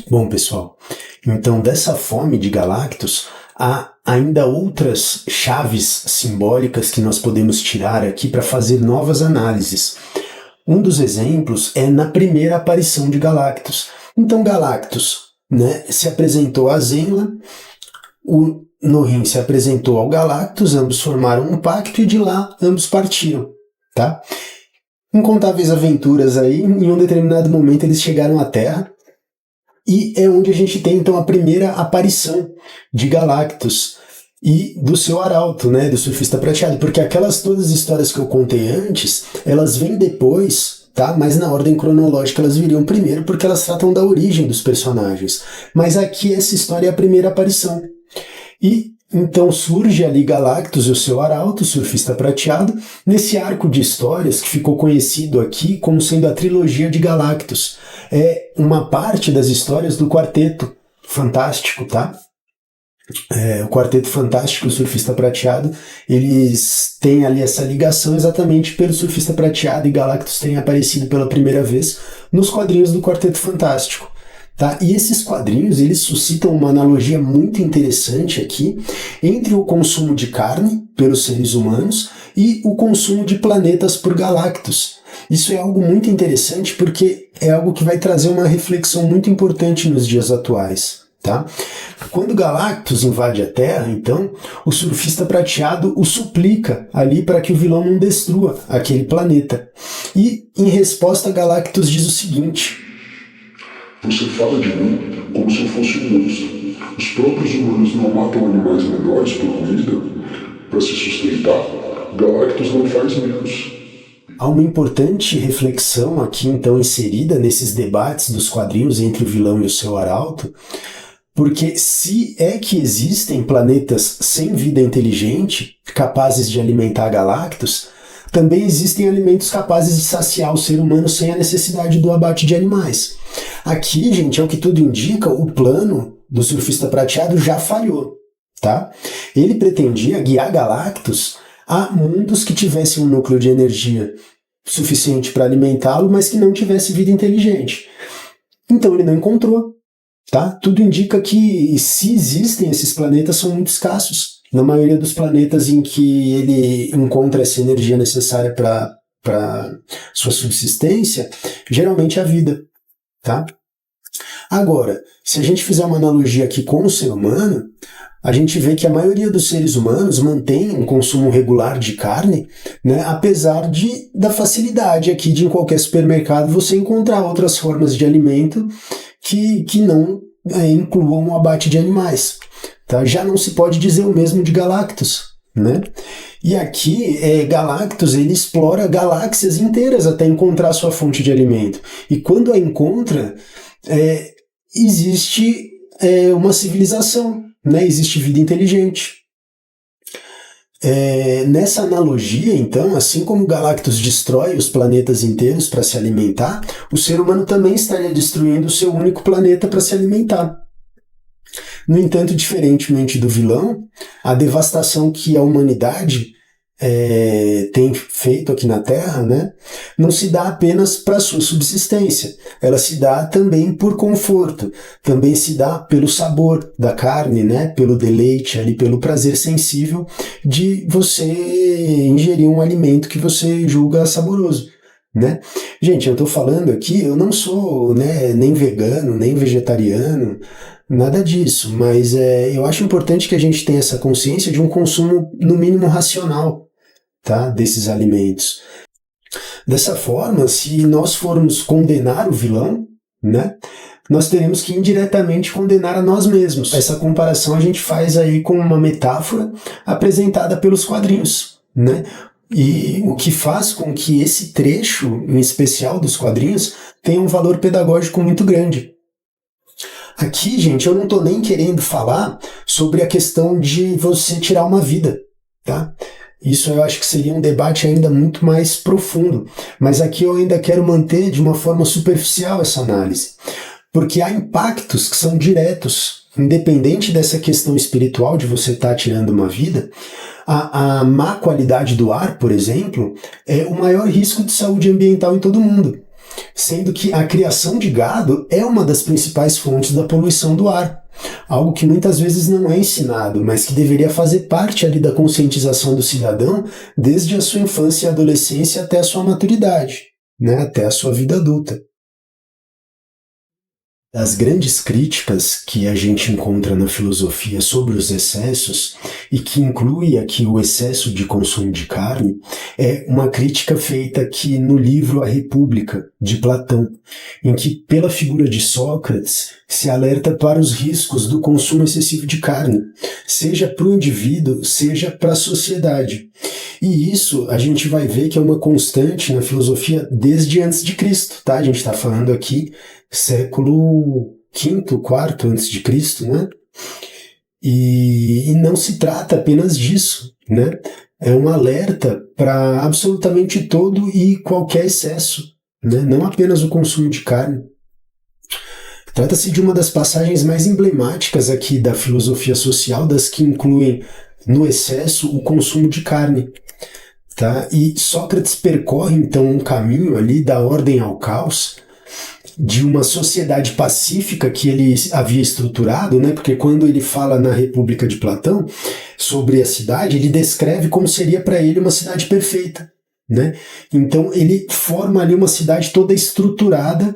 Bom, pessoal, então dessa fome de Galactus, há ainda outras chaves simbólicas que nós podemos tirar aqui para fazer novas análises. Um dos exemplos é na primeira aparição de Galactus. Então Galactus, né, se apresentou a Zenla, o Nohrim se apresentou ao Galactus, ambos formaram um pacto e de lá ambos partiram, tá? Incontáveis aventuras aí, em um determinado momento eles chegaram à Terra, e é onde a gente tem então a primeira aparição de Galactus e do seu arauto, né, do surfista prateado, porque aquelas todas as histórias que eu contei antes, elas vêm depois, tá? Mas na ordem cronológica elas viriam primeiro porque elas tratam da origem dos personagens. Mas aqui essa história é a primeira aparição. E então surge ali Galactus e o seu arauto, o surfista prateado, nesse arco de histórias que ficou conhecido aqui como sendo a trilogia de Galactus. É uma parte das histórias do Quarteto Fantástico, tá? O Quarteto Fantástico e o Surfista Prateado, eles têm ali essa ligação exatamente pelo Surfista Prateado e Galactus terem aparecido pela primeira vez nos quadrinhos do Quarteto Fantástico. Tá? E esses quadrinhos, eles suscitam uma analogia muito interessante aqui entre o consumo de carne pelos seres humanos e o consumo de planetas por Galactus. Isso é algo muito interessante porque é algo que vai trazer uma reflexão muito importante nos dias atuais. Tá? Quando Galactus invade a Terra, então, o surfista prateado o suplica ali para que o vilão não destrua aquele planeta. E, em resposta, Galactus diz o seguinte: "Você fala de mim como se eu fosse um monstro. Os próprios humanos não matam animais menores por comida? Para se sustentar, Galactus não faz menos." Há uma importante reflexão aqui, então, inserida nesses debates dos quadrinhos entre o vilão e o seu arauto, porque se é que existem planetas sem vida inteligente, capazes de alimentar Galactus, também existem alimentos capazes de saciar o ser humano sem a necessidade do abate de animais. Aqui, gente, é o que tudo indica, o plano do surfista prateado já falhou, tá? Ele pretendia guiar Galactus a mundos que tivessem um núcleo de energia suficiente para alimentá-lo, mas que não tivesse vida inteligente. Então ele não encontrou. Tá? Tudo indica que, se existem esses planetas, são muito escassos. Na maioria dos planetas em que ele encontra essa energia necessária para sua subsistência, geralmente há vida. Tá? Agora, se a gente fizer uma analogia aqui com o ser humano, a gente vê que a maioria dos seres humanos mantém um consumo regular de carne, né, apesar da facilidade aqui de em qualquer supermercado você encontrar outras formas de alimento que não incluam o abate de animais. Tá? Já não se pode dizer o mesmo de Galactus. Né? E aqui, Galactus ele explora galáxias inteiras até encontrar sua fonte de alimento. E quando a encontra, existe uma civilização, né? Existe vida inteligente. Nessa analogia, então, assim como Galactus destrói os planetas inteiros para se alimentar, o ser humano também estaria destruindo o seu único planeta para se alimentar. No entanto, diferentemente do vilão, a devastação que a humanidade tem feito aqui na Terra, né, não se dá apenas para sua subsistência, ela se dá também por conforto, também se dá pelo sabor da carne, né, pelo deleite, ali, pelo prazer sensível de você ingerir um alimento que você julga saboroso. Né? Gente, eu estou falando aqui, eu não sou, né, nem vegano, nem vegetariano, nada disso, mas eu acho importante que a gente tenha essa consciência de um consumo, no mínimo, racional, tá, desses alimentos. Dessa forma, se nós formos condenar o vilão, né, nós teremos que indiretamente condenar a nós mesmos. Essa comparação a gente faz aí com uma metáfora apresentada pelos quadrinhos, né? E o que faz com que esse trecho, em especial dos quadrinhos, tenha um valor pedagógico muito grande. Aqui, gente, eu não estou nem querendo falar sobre a questão de você tirar uma vida, tá? Isso eu acho que seria um debate ainda muito mais profundo, mas aqui eu ainda quero manter de uma forma superficial essa análise, porque há impactos que são diretos, independente dessa questão espiritual de você estar tirando uma vida. A má qualidade do ar, por exemplo, é o maior risco de saúde ambiental em todo mundo. sendo que a criação de gado é uma das principais fontes da poluição do ar. Algo que muitas vezes não é ensinado, mas que deveria fazer parte ali da conscientização do cidadão desde a sua infância e adolescência até a sua maturidade, né, até a sua vida adulta. As grandes críticas que a gente encontra na filosofia sobre os excessos, e que inclui aqui o excesso de consumo de carne, é uma crítica feita aqui no livro A República, de Platão, em que, pela figura de Sócrates, se alerta para os riscos do consumo excessivo de carne, seja para o indivíduo, seja para a sociedade. E isso a gente vai ver que é uma constante na filosofia desde antes de Cristo, tá? A gente está falando aqui século V, IV antes de Cristo, né? E não se trata apenas disso, né? É um alerta para absolutamente todo e qualquer excesso, né? Não apenas o consumo de carne. Trata-se de uma das passagens mais emblemáticas aqui da filosofia social, das que incluem no excesso o consumo de carne. Tá? E Sócrates percorre então um caminho ali da ordem ao caos, de uma sociedade pacífica que ele havia estruturado, né? Porque quando ele fala na República de Platão sobre a cidade, ele descreve como seria para ele uma cidade perfeita, né? Então ele forma ali uma cidade toda estruturada,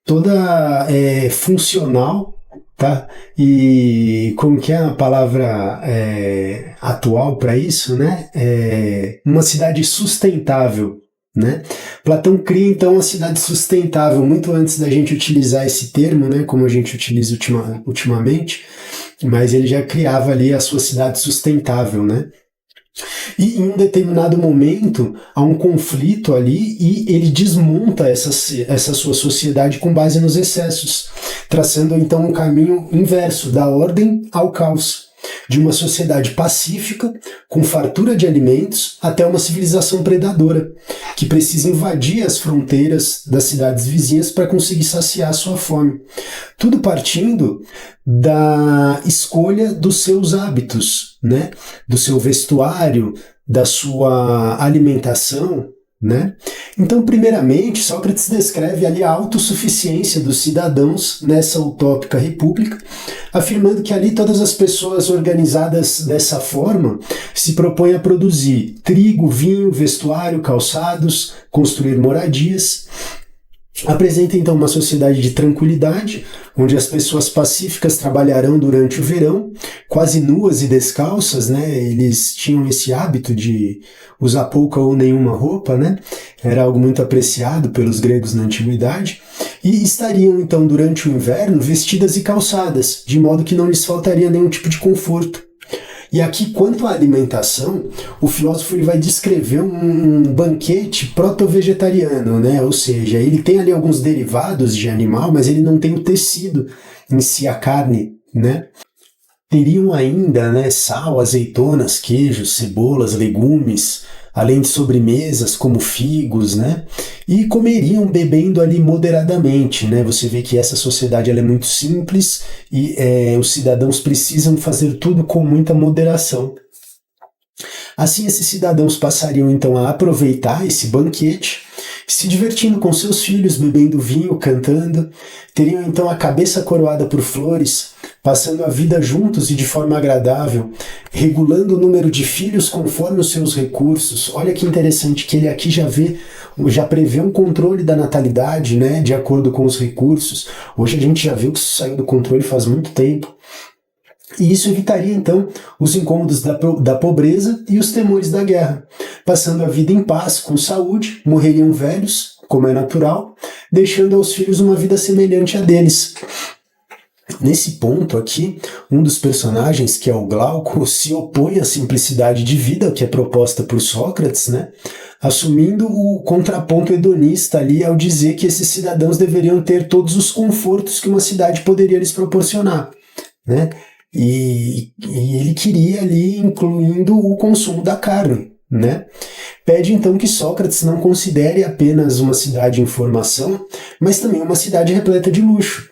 toda funcional, tá? E como que é a palavra atual para isso, né? Uma cidade sustentável, né? Platão cria então a cidade sustentável muito antes da gente utilizar esse termo, né? Como a gente utiliza ultimamente, mas ele já criava ali a sua cidade sustentável, né? E em um determinado momento há um conflito ali e ele desmonta essa sua sociedade com base nos excessos, traçando então um caminho inverso, da ordem ao caos, de uma sociedade pacífica, com fartura de alimentos, até uma civilização predadora, que precisa invadir as fronteiras das cidades vizinhas para conseguir saciar a sua fome. Tudo partindo da escolha dos seus hábitos, né? Do seu vestuário, da sua alimentação, né? Então, primeiramente, Sócrates descreve ali a autossuficiência dos cidadãos nessa utópica república, afirmando que ali todas as pessoas organizadas dessa forma se propõem a produzir trigo, vinho, vestuário, calçados, construir moradias. Apresenta então uma sociedade de tranquilidade, onde as pessoas pacíficas trabalharão durante o verão, quase nuas e descalças, né? Eles tinham esse hábito de usar pouca ou nenhuma roupa, né? Era algo muito apreciado pelos gregos na antiguidade, e estariam então durante o inverno vestidas e calçadas, de modo que não lhes faltaria nenhum tipo de conforto. E aqui, quanto à alimentação, o filósofo ele vai descrever um banquete proto-vegetariano, né? Ou seja, ele tem ali alguns derivados de animal, mas ele não tem o tecido em si, a carne, né? Teriam ainda, né, sal, azeitonas, queijos, cebolas, legumes, além de sobremesas como figos, né? E comeriam bebendo ali moderadamente, né? Você vê que essa sociedade ela é muito simples e os cidadãos precisam fazer tudo com muita moderação. Assim, esses cidadãos passariam então a aproveitar esse banquete, se divertindo com seus filhos, bebendo vinho, cantando, teriam então a cabeça coroada por flores, passando a vida juntos e de forma agradável, regulando o número de filhos conforme os seus recursos. Olha que interessante que ele aqui já prevê um controle da natalidade, né, de acordo com os recursos. Hoje a gente já viu que isso saiu do controle faz muito tempo. E isso evitaria, então, os incômodos da pobreza e os temores da guerra. Passando a vida em paz, com saúde, morreriam velhos, como é natural, deixando aos filhos uma vida semelhante à deles. Nesse ponto aqui, um dos personagens, que é o Glauco, se opõe à simplicidade de vida que é proposta por Sócrates, né? Assumindo o contraponto hedonista ali ao dizer que esses cidadãos deveriam ter todos os confortos que uma cidade poderia lhes proporcionar, né? E ele queria ali, incluindo o consumo da carne, né? Pede então que Sócrates não considere apenas uma cidade em formação, mas também uma cidade repleta de luxo.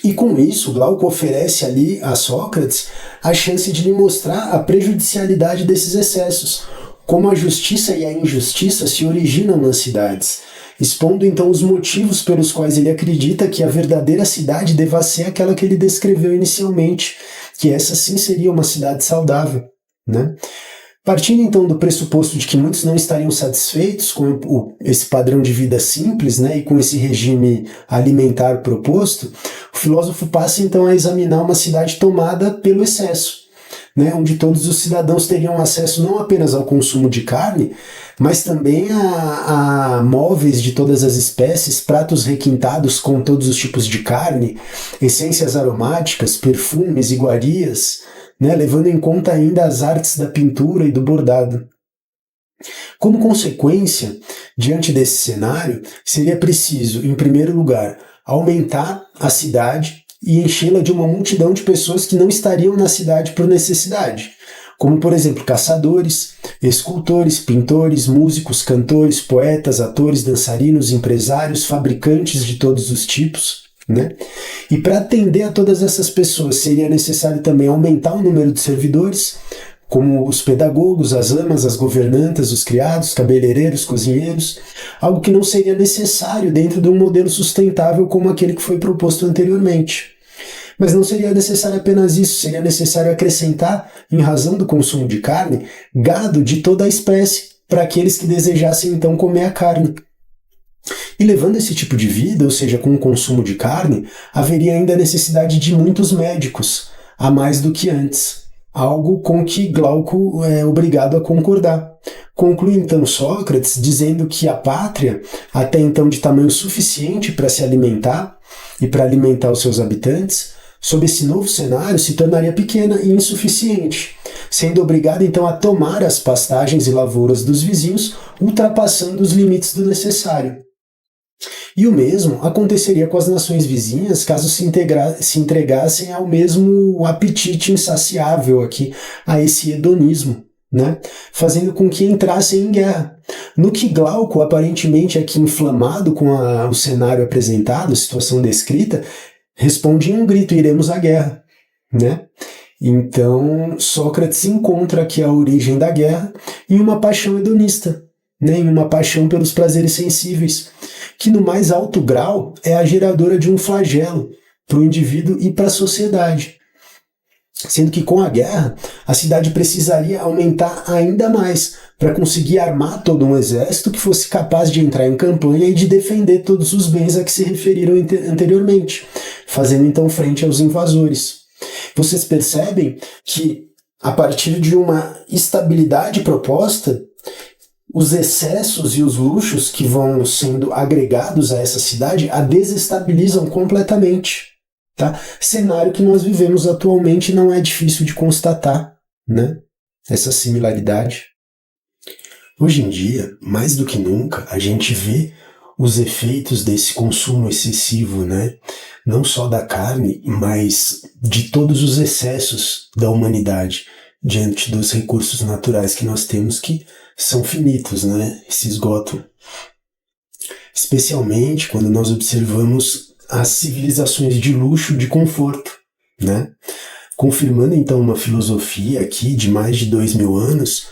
E com isso, Glauco oferece ali a Sócrates a chance de lhe mostrar a prejudicialidade desses excessos, como a justiça e a injustiça se originam nas cidades, expondo então os motivos pelos quais ele acredita que a verdadeira cidade deva ser aquela que ele descreveu inicialmente, que essa sim seria uma cidade saudável, né? Partindo então do pressuposto de que muitos não estariam satisfeitos com esse padrão de vida simples, né, e com esse regime alimentar proposto, o filósofo passa então a examinar uma cidade tomada pelo excesso, né, onde todos os cidadãos teriam acesso não apenas ao consumo de carne, mas também a móveis de todas as espécies, pratos requintados com todos os tipos de carne, essências aromáticas, perfumes, iguarias, né, levando em conta ainda as artes da pintura e do bordado. Como consequência, diante desse cenário, seria preciso, em primeiro lugar, aumentar a cidade e enchê-la de uma multidão de pessoas que não estariam na cidade por necessidade, como, por exemplo, caçadores, escultores, pintores, músicos, cantores, poetas, atores, dançarinos, empresários, fabricantes de todos os tipos, né? E para atender a todas essas pessoas seria necessário também aumentar o número de servidores, como os pedagogos, as amas, as governantas, os criados, cabeleireiros, cozinheiros, algo que não seria necessário dentro de um modelo sustentável como aquele que foi proposto anteriormente. Mas não seria necessário apenas isso, seria necessário acrescentar, em razão do consumo de carne, gado de toda a espécie, para aqueles que desejassem então comer a carne. E levando esse tipo de vida, ou seja, com o consumo de carne, haveria ainda a necessidade de muitos médicos, a mais do que antes, algo com que Glauco é obrigado a concordar. Conclui então Sócrates dizendo que a pátria, até então de tamanho suficiente para se alimentar e para alimentar os seus habitantes, sob esse novo cenário se tornaria pequena e insuficiente, sendo obrigado então a tomar as pastagens e lavouras dos vizinhos, ultrapassando os limites do necessário. E o mesmo aconteceria com as nações vizinhas caso se entregassem ao mesmo apetite insaciável aqui, a esse hedonismo, né? Fazendo com que entrassem em guerra. No que Glauco, aparentemente aqui inflamado com o cenário apresentado, a situação descrita, responde em um grito: iremos à guerra, né? Então, Sócrates encontra aqui a origem da guerra em uma paixão hedonista, né? Em uma paixão pelos prazeres sensíveis, que no mais alto grau é a geradora de um flagelo para o indivíduo e para a sociedade. Sendo que com a guerra, a cidade precisaria aumentar ainda mais para conseguir armar todo um exército que fosse capaz de entrar em campanha e de defender todos os bens a que se referiram anteriormente, fazendo então frente aos invasores. Vocês percebem que, a partir de uma estabilidade proposta, os excessos e os luxos que vão sendo agregados a essa cidade a desestabilizam completamente. Tá? Cenário que nós vivemos atualmente não é difícil de constatar, né? Essa similaridade. Hoje em dia, mais do que nunca, a gente vê os efeitos desse consumo excessivo, né? Não só da carne, mas de todos os excessos da humanidade diante dos recursos naturais que nós temos, que são finitos, né? Se esgotam. Especialmente quando nós observamos as civilizações de luxo, de conforto, né? Confirmando então uma filosofia aqui de mais de 2000 anos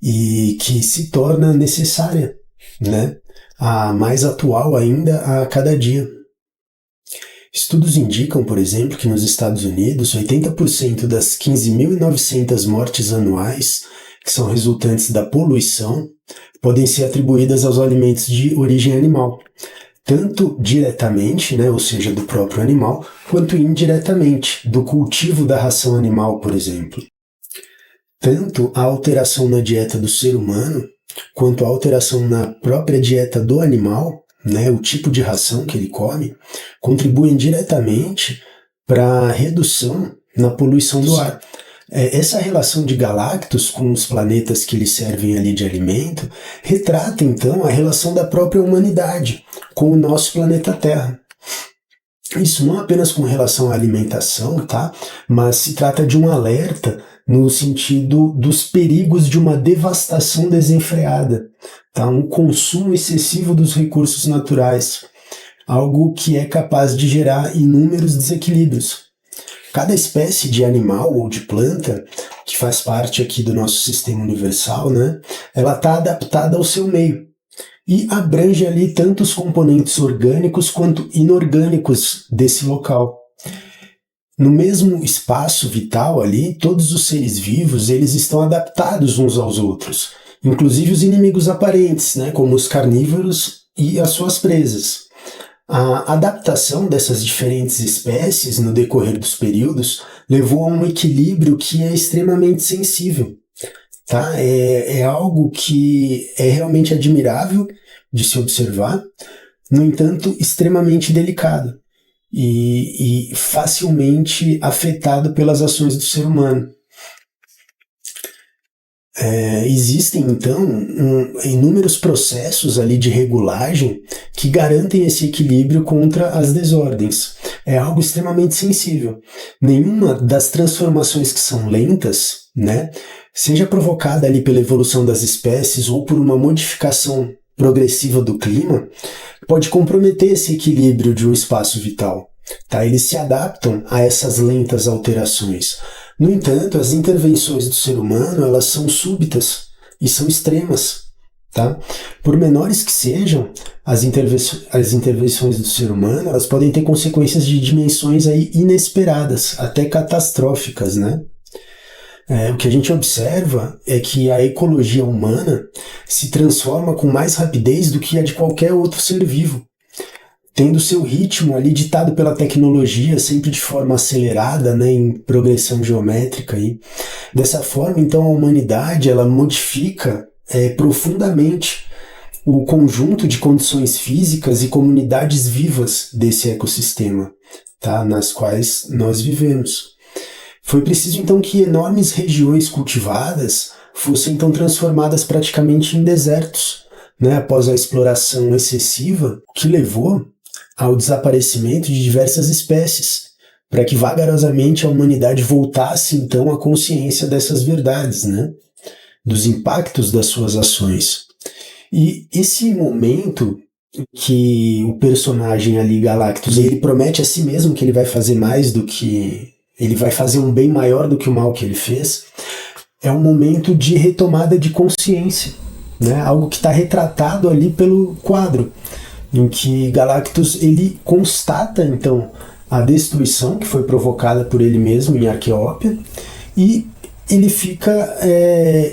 e que se torna necessária, né? A mais atual ainda a cada dia. Estudos indicam, por exemplo, que nos Estados Unidos 80% das 15.900 mortes anuais, que são resultantes da poluição, podem ser atribuídas aos alimentos de origem animal, tanto diretamente, né, ou seja, do próprio animal, quanto indiretamente, do cultivo da ração animal, por exemplo. Tanto a alteração na dieta do ser humano, quanto a alteração na própria dieta do animal, né, o tipo de ração que ele come, contribuem diretamente para a redução na poluição do ar. Essa relação de Galactus com os planetas que lhe servem ali de alimento retrata, então, a relação da própria humanidade com o nosso planeta Terra. Isso não apenas com relação à alimentação, tá? Mas se trata de um alerta no sentido dos perigos de uma devastação desenfreada, tá? Um consumo excessivo dos recursos naturais, algo que é capaz de gerar inúmeros desequilíbrios. Cada espécie de animal ou de planta que faz parte aqui do nosso sistema universal, né, ela está adaptada ao seu meio. e abrange ali tanto os componentes orgânicos quanto inorgânicos desse local. No mesmo espaço vital ali, todos os seres vivos eles estão adaptados uns aos outros, inclusive os inimigos aparentes, né, como os carnívoros e as suas presas. A adaptação dessas diferentes espécies no decorrer dos períodos levou a um equilíbrio que é extremamente sensível. Tá? É algo que é realmente admirável de se observar, no entanto, extremamente delicado e facilmente afetado pelas ações do ser humano. Existem, então, inúmeros processos ali de regulagem que garantem esse equilíbrio contra as desordens. É algo extremamente sensível. Nenhuma das transformações que são lentas, né, seja provocada ali pela evolução das espécies ou por uma modificação progressiva do clima, pode comprometer esse equilíbrio de um espaço vital. Tá? Eles se adaptam a essas lentas alterações. No entanto, as intervenções do ser humano elas são súbitas e são extremas. Tá? Por menores que sejam, as intervenções do ser humano elas podem ter consequências de dimensões aí inesperadas, até catastróficas, né? O que a gente observa é que a ecologia humana se transforma com mais rapidez do que a de qualquer outro ser vivo, tendo seu ritmo ali ditado pela tecnologia, sempre de forma acelerada, né, em progressão geométrica. Aí. Dessa forma, então, a humanidade ela modifica profundamente o conjunto de condições físicas e comunidades vivas desse ecossistema, tá, nas quais nós vivemos. Foi preciso então que enormes regiões cultivadas fossem então transformadas praticamente em desertos, né, após a exploração excessiva, o que levou ao desaparecimento de diversas espécies, para que vagarosamente a humanidade voltasse então à consciência dessas verdades, né, dos impactos das suas ações. E esse momento que o personagem ali, Galactus, ele promete a si mesmo que ele vai fazer mais do que ele vai fazer um bem maior do que o mal que ele fez, é um momento de retomada de consciência, né? Algo que está retratado ali pelo quadro, em que Galactus ele constata então a destruição que foi provocada por ele mesmo em Arqueópia e ele fica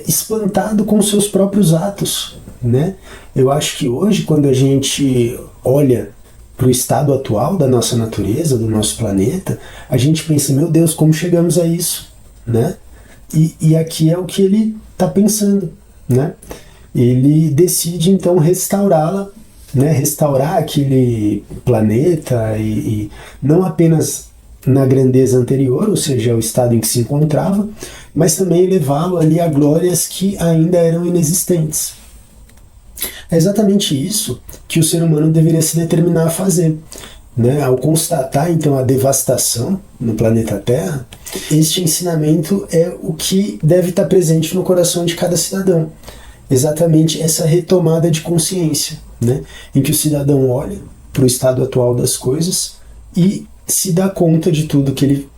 espantado com seus próprios atos, né? Eu acho que hoje, quando a gente olha para o estado atual da nossa natureza, do nosso planeta, a gente pensa, meu Deus, como chegamos a isso, né? E aqui é o que ele está pensando, né? Ele decide então restaurá-la, né? Restaurar aquele planeta e não apenas na grandeza anterior, ou seja, o estado em que se encontrava, mas também levá-lo ali a glórias que ainda eram inexistentes. É exatamente isso que o ser humano deveria se determinar a fazer. Né? Ao constatar, então, a devastação no planeta Terra, este ensinamento é o que deve estar presente no coração de cada cidadão. Exatamente essa retomada de consciência, né? Em que o cidadão olha para o estado atual das coisas e se dá conta de tudo que ele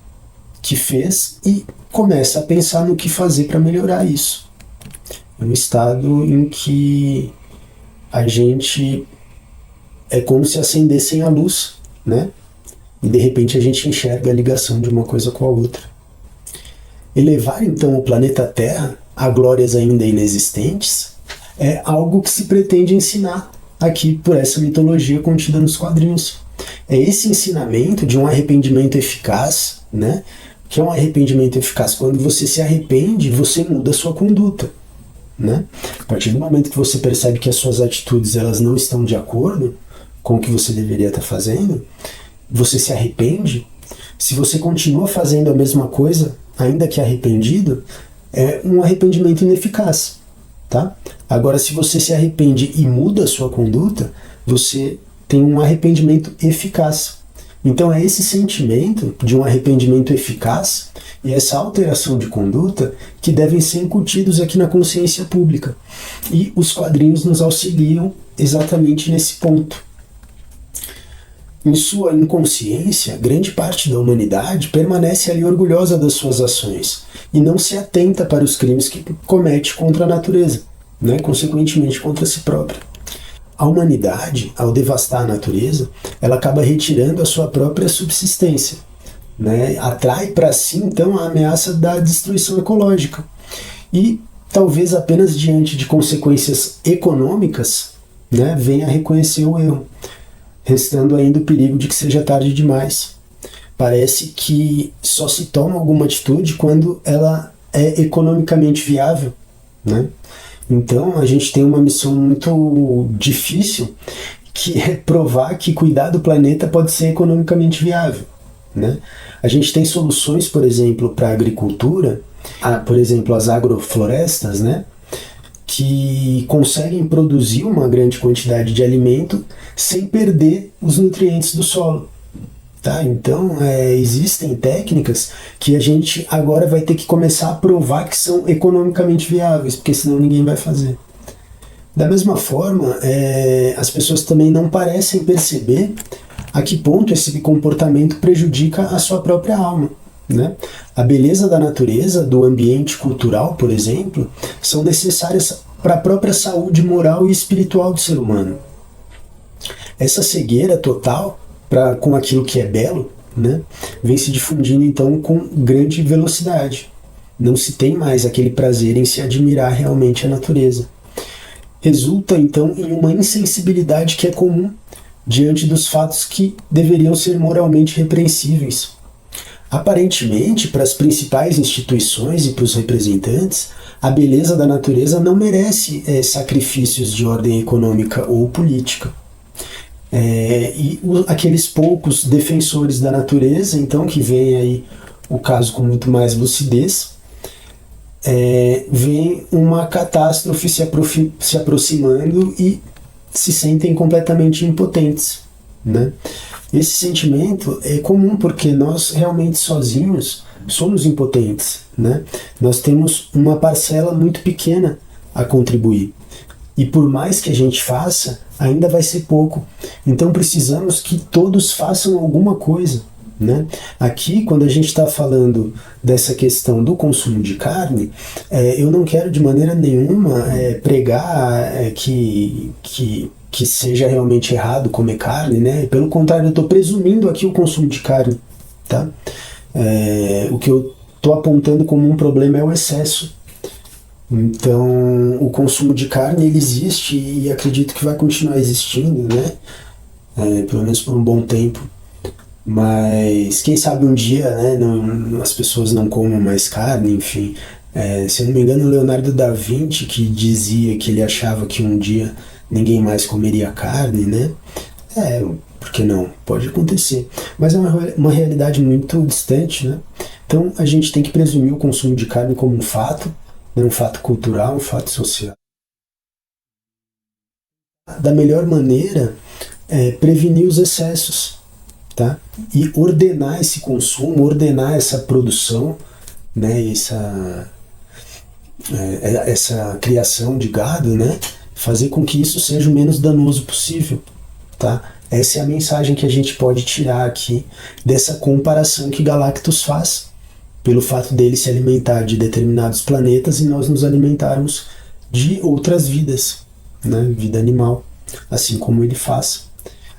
fez e começa a pensar no que fazer para melhorar isso. É um estado em que a gente é como se acendessem a luz, né? E de repente a gente enxerga a ligação de uma coisa com a outra. Elevar então o planeta Terra a glórias ainda inexistentes é algo que se pretende ensinar aqui por essa mitologia contida nos quadrinhos. É esse ensinamento de um arrependimento eficaz, né? Que é um arrependimento eficaz. Quando você se arrepende, você muda a sua conduta. Né? A partir do momento que você percebe que as suas atitudes elas não estão de acordo com o que você deveria estar fazendo, você se arrepende. Se você continua fazendo a mesma coisa, ainda que arrependido, é um arrependimento ineficaz. Tá? Agora, se você se arrepende e muda a sua conduta, você tem um arrependimento eficaz. Então é esse sentimento de um arrependimento eficaz e essa alteração de conduta que devem ser incutidos aqui na consciência pública. E os quadrinhos nos auxiliam exatamente nesse ponto. Em sua inconsciência, grande parte da humanidade permanece ali orgulhosa das suas ações e não se atenta para os crimes que comete contra a natureza, né? Consequentemente contra si própria. a humanidade, ao devastar a natureza, ela acaba retirando a sua própria subsistência, né? Atrai para si, então, a ameaça da destruição ecológica. E talvez apenas diante de consequências econômicas, né, venha a reconhecer o erro, restando ainda o perigo de que seja tarde demais. Parece que só se toma alguma atitude quando ela é economicamente viável, né? Então a gente tem uma missão muito difícil, que é provar que cuidar do planeta pode ser economicamente viável, né? A gente tem soluções, por exemplo, para a agricultura, por exemplo, as agroflorestas, né, que conseguem produzir uma grande quantidade de alimento sem perder os nutrientes do solo. Tá? Então, existem técnicas que a gente agora vai ter que começar a provar que são economicamente viáveis, porque senão ninguém vai fazer. Da mesma forma, as pessoas também não parecem perceber a que ponto esse comportamento prejudica a sua própria alma, né? A beleza da natureza, do ambiente cultural, por exemplo, são necessárias para a própria saúde moral e espiritual do ser humano. Essa cegueira total com aquilo que é belo, né, vem se difundindo então com grande velocidade. Não se tem mais aquele prazer em se admirar realmente a natureza. Resulta então em uma insensibilidade que é comum diante dos fatos que deveriam ser moralmente repreensíveis. Aparentemente, para as principais instituições e para os representantes, a beleza da natureza não merece sacrifícios de ordem econômica ou política. Aqueles poucos defensores da natureza, então, que veem aí o caso com muito mais lucidez, vem uma catástrofe se aproximando e se sentem completamente impotentes, né? Esse sentimento é comum porque nós realmente sozinhos somos impotentes, né? Nós temos uma parcela muito pequena a contribuir. E por mais que a gente faça, ainda vai ser pouco. Então precisamos que todos façam alguma coisa, né? Aqui, quando a gente está falando dessa questão do consumo de carne, eu não quero de maneira nenhuma pregar que seja realmente errado comer carne, né? Pelo contrário, eu estou presumindo aqui o consumo de carne, tá? O que eu estou apontando como um problema é o excesso. Então, o consumo de carne ele existe e acredito que vai continuar existindo, né? Pelo menos por um bom tempo. Mas quem sabe um dia, né, as pessoas não comam mais carne, enfim. Se eu não me engano, Leonardo da Vinci, que dizia que ele achava que um dia ninguém mais comeria carne, né? Por que não? Pode acontecer. Mas é uma realidade muito distante, né? Então a gente tem que presumir o consumo de carne como um fato, né? Um fato cultural, um fato social. Da melhor maneira, prevenir os excessos, tá? E ordenar esse consumo, ordenar essa produção, né? Essa criação de gado, né? Fazer com que isso seja o menos danoso possível, tá? Essa é a mensagem que a gente pode tirar aqui dessa comparação que Galactus faz, pelo fato dele se alimentar de determinados planetas e nós nos alimentarmos de outras vidas, né? Vida animal, assim como ele faz.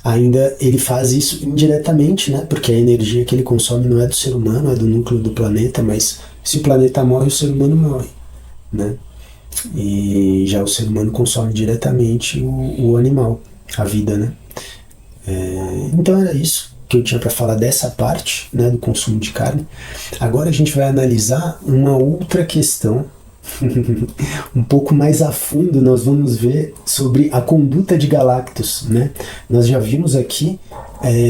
Ainda ele faz isso indiretamente, né? Porque a energia que ele consome não é do ser humano, é do núcleo do planeta, mas se o planeta morre, o ser humano morre, né? E já o ser humano consome diretamente o animal, a vida, né? Então era isso que eu tinha para falar dessa parte, né, do consumo de carne. Agora a gente vai analisar uma outra questão um pouco mais a fundo. Nós vamos ver sobre a conduta de Galactus, né? Nós já vimos aqui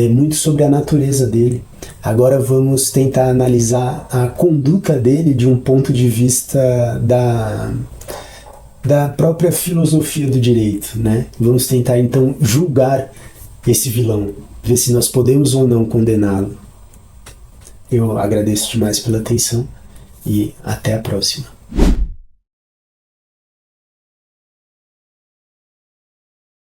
muito sobre a natureza dele. Agora vamos tentar analisar a conduta dele de um ponto de vista da própria filosofia do direito, né? Vamos tentar então julgar esse vilão, ver se nós podemos ou não condená-lo. Eu agradeço demais pela atenção e até a próxima.